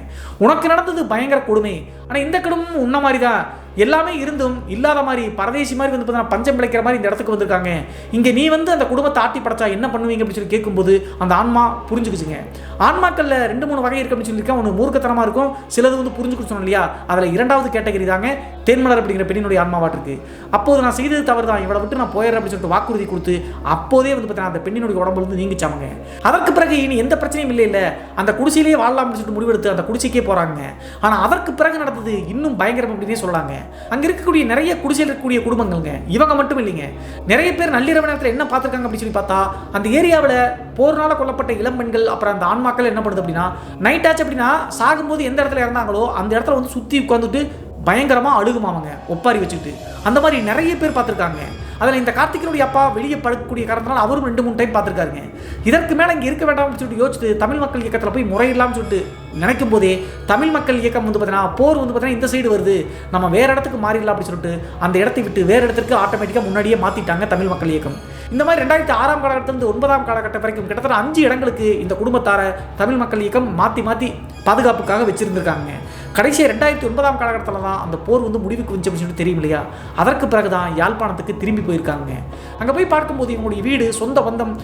உனக்கு நடந்தது பயங்கர கொடுமை, ஆனால் இந்த குடும்பமும் உன்ன மாதிரி தான், எல்லாமே இருந்தும் இல்லாத மாதிரி பரதேசி மாதிரி வந்து பார்த்தீங்கன்னா பஞ்சம் பிழைக்கிற மாதிரி இந்த இடத்துக்கு வந்திருக்காங்க. இங்கே நீ வந்து அந்த குடும்பத்தை ஆட்டி படைச்சா என்ன பண்ணுவீங்க அப்படின்னு சொல்லி கேட்கும்போது அந்த ஆன்மா புரிஞ்சுக்குச்சுங்க. ஆன்மாக்களில் 2-3 வகை இருக்கு அப்படின்னு சொல்லியிருக்கேன். ஒன்று மூர்க்கத்தனமாக இருக்கும், சிலது வந்து புரிஞ்சுக்கிட்டு சொன்னோம் இல்லையா, அதில் 2வது கேட்டகரி தாங்க தேன்மலர் அப்படிங்கிற பெண்ணினுடைய ஆன்மாவாட்டிருக்கு. அப்போது நான் செய்தது தவறு தான், இவளை விட்டு நான் போயிடுறேன் அப்படின்னு சொல்லிட்டு வாக்குறுதி கொடுத்து அப்போதே வந்து பார்த்தீங்கன்னா அந்த பெண்ணினுடைய உடம்புல இருந்து நீங்கிச்சாங்க. அதற்கு பிறகு இனி எந்த பிரச்சனையும் இல்லை, அந்த குடிசையிலேயே வாழலாம் அப்படின்னு சொல்லிட்டு முடிவெடுத்து அந்த குடிசைக்கே போகிறாங்க. ஆனால் அதற்கு பிறகு நடந்தது இன்னும் பயங்கரம் அப்படின்னே சொல்லலாங்க. அங்கே இருக்கக்கூடிய நிறைய குடிசையில் இருக்கக்கூடிய குடும்பங்கள்ங்க, இவங்க மட்டும் இல்லைங்க, நிறைய பேர் நள்ளிரவு நேரத்தில் என்ன பார்த்துருக்காங்க அப்படின்னு சொல்லி பார்த்தா அந்த ஏரியாவில் போர்னால கொல்லப்பட்ட இளம் பெண்கள் அப்புறம் அந்த ஆன்மாக்கள் என்ன பண்ணுது அப்படின்னா நைட் ஆச்சு அப்படின்னா சாகும்போது எந்த இடத்துல இறந்தாங்களோ அந்த இடத்துல வந்து சுற்றி உட்காந்துட்டு பயங்கரமாக அழுகுமாவங்க ஒப்பாரி வச்சுக்கிட்டு. அந்த மாதிரி நிறைய பேர் பார்த்துருக்காங்க. அதில் இந்த கார்த்திகனுடைய அப்பா வெளியே படுக்கக்கூடிய காரணத்தினால அவரும் 2-3 டைம் பார்த்துருக்காருங்க. இதற்கு மேலே இங்கே இருக்க வேண்டாம்னு சொல்லிட்டு யோசிச்சுட்டு தமிழ் மக்கள் இயக்கத்தில் போய் முறையிடலாம்னு சொல்லிட்டு நினைக்கும் போதே தமிழ் மக்கள் இயக்கம் வந்து பார்த்தீங்கன்னா போர் வந்து பார்த்தீங்கன்னா இந்த சைடு வருது, நம்ம வேறு இடத்துக்கு மாறிடலாம் அப்படின்னு சொல்லிட்டு அந்த இடத்தை விட்டு வேறு இடத்துக்கு ஆட்டோமேட்டிக்காக முன்னாடியே மாற்றிட்டாங்க தமிழ் மக்கள் இயக்கம். இந்த மாதிரி 2006ஆம் காலகட்டத்திலிருந்து 9ஆம் காலகட்டம் வரைக்கும் கிட்டத்தட்ட 5 இடங்களுக்கு இந்த குடும்பத்தார தமிழ் மக்கள் இயக்கம் மாற்றி பாதுகாப்புக்காக வச்சிருந்திருக்காங்க. கடைசி 2009ஆம் காலகட்டத்தில் தான் அந்த போர் வந்து முடிவுக்கு வந்துச்சு அப்படின்னு சொல்லிட்டு தெரியும் இல்லையா. அதற்கு பிறகு தான் யாழ்ப்பாணத்துக்கு திரும்பி போயிருக்காங்க. அங்கே போய் பார்க்கும்போது இவங்களுடைய வீடு சொந்த பந்தம்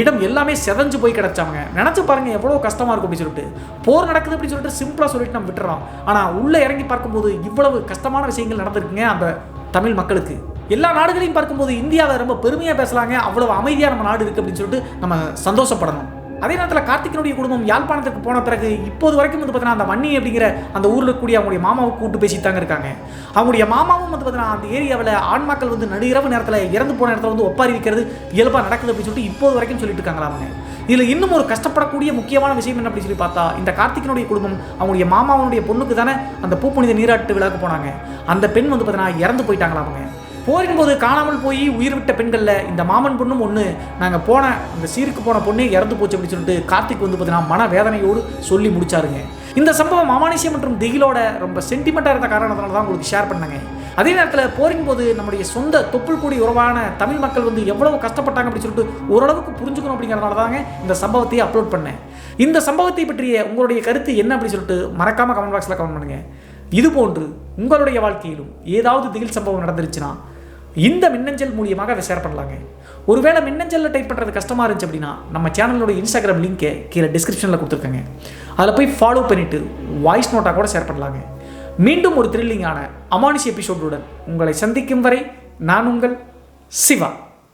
இடம் எல்லாமே செதஞ்சு போய் கிடச்சாங்க. நினச்சி பாருங்க எவ்வளோ கஷ்டமாக இருக்கும் அப்படின்னு சொல்லிட்டு. போர் நடக்குது அப்படின்னு சொல்லிட்டு சிம்பிளாக சொல்லிட்டு நம்ம விட்டுறோம். ஆனால் உள்ளே இறங்கி பார்க்கும்போது இவ்வளவு கஷ்டமான விஷயங்கள் நடந்திருக்குங்க அந்த தமிழ் மக்களுக்கு. எல்லா நாடுகளையும் பார்க்கும்போது இந்தியாவை ரொம்ப பெருமையாக பேசலாங்க, அவ்வளவு அமைதியாக நம்ம நாடு இருக்குது அப்படின்னு சொல்லிட்டு நம்ம சந்தோஷப்படணும். அதே நேரத்தில் கார்த்திகனுடைய குடும்பம் யாழ்ப்பாணத்துக்கு போன பிறகு இப்போது வரைக்கும் வந்து பார்த்தீங்கன்னா அந்த வன்னி அப்படிங்கிற அந்த ஊரில் இருக்கக்கூடிய அவங்களுடைய மாமாவை கூட்டு பேசிட்டாங்க இருக்காங்க. அவங்களுடைய மாமாவும் வந்து பார்த்தீங்கன்னா அந்த ஏரியாவில் ஆண்மாக்கள் வந்து நடுஇரவு நேரத்தில் இறந்து போன இடத்துல வந்து ஒப்பாரி வைக்கிறது இயல்பாக நடக்குது அப்படின்னு சொல்லிட்டு இப்போது வரைக்கும் சொல்லிட்டு இருக்காங்களா அவங்க. இதில் இன்னும் ஒரு கஷ்டப்படக்கூடிய முக்கியமான விஷயம் என்ன அப்படின்னு சொல்லி பார்த்தா இந்த கார்த்திகனுடைய குடும்பம் அவங்களுடைய மாமாவுடைய பொண்ணுக்கு தானே அந்த பூப்புனித நீராட்டு விழாக்கு போனாங்க. அந்த பெண் வந்து பார்த்தீங்கன்னா இறந்து போயிட்டாங்களா அவங்க. போரின் போது காணாமல் போய் உயிர் விட்ட பெண்களில் இந்த மாமன் பொண்ணும் ஒன்று. நாங்கள் போன இந்த சீருக்கு போன பொண்ணு இறந்து போச்சு அப்படின்னு சொல்லிட்டு கார்த்திக் வந்து பார்த்தீங்கன்னா மன வேதனையோடு சொல்லி முடிச்சாருங்க. இந்த சம்பவம் அமானுஷ்யம் மற்றும் திகிலோட ரொம்ப சென்டிமெண்ட்டாக இருந்த காரணத்தினால தான் உங்களுக்கு ஷேர் பண்ணாங்க. அதே நேரத்தில் போரின் போது நம்முடைய சொந்த தொப்புள் கூடி உறவான தமிழ் மக்கள் வந்து எவ்வளவு கஷ்டப்பட்டாங்க அப்படின்னு சொல்லிட்டு ஓரளவுக்கு புரிஞ்சுக்கணும் அப்படிங்கிறதுனால தாங்க இந்த சம்பவத்தையே அப்லோட் பண்ணேன். இந்த சம்பவத்தை பற்றிய உங்களுடைய கருத்து என்ன அப்படின்னு சொல்லிட்டு மறக்காமல் கமெண்ட் பாக்ஸில் கமெண்ட் பண்ணுங்கள். இதுபோன்று உங்களுடைய வாழ்க்கையிலும் ஏதாவது திகில் சம்பவம் நடந்துருச்சுன்னா இந்த மின்னஞ்சல் மூலியமாக அதை ஷேர் பண்ணலாங்க. ஒருவேளை மின்னஞ்சலில் டைப் பண்ணுறது கஷ்டமாக இருந்துச்சு அப்படின்னா நம்ம சேனலோட இன்ஸ்டாகிராம் லிங்கை கீழே டிஸ்கிரிப்ஷனில் கொடுத்துருக்கேங்க. அதில் போய் ஃபாலோ பண்ணிவிட்டு வாய்ஸ் நோட்டாக கூட ஷேர் பண்ணலாங்க. மீண்டும் ஒரு த்ரில்லிங்கான அமானுஷ்ய எபிசோடுடன் உங்களை சந்திக்கும் வரை நான் உங்கள் சிவா.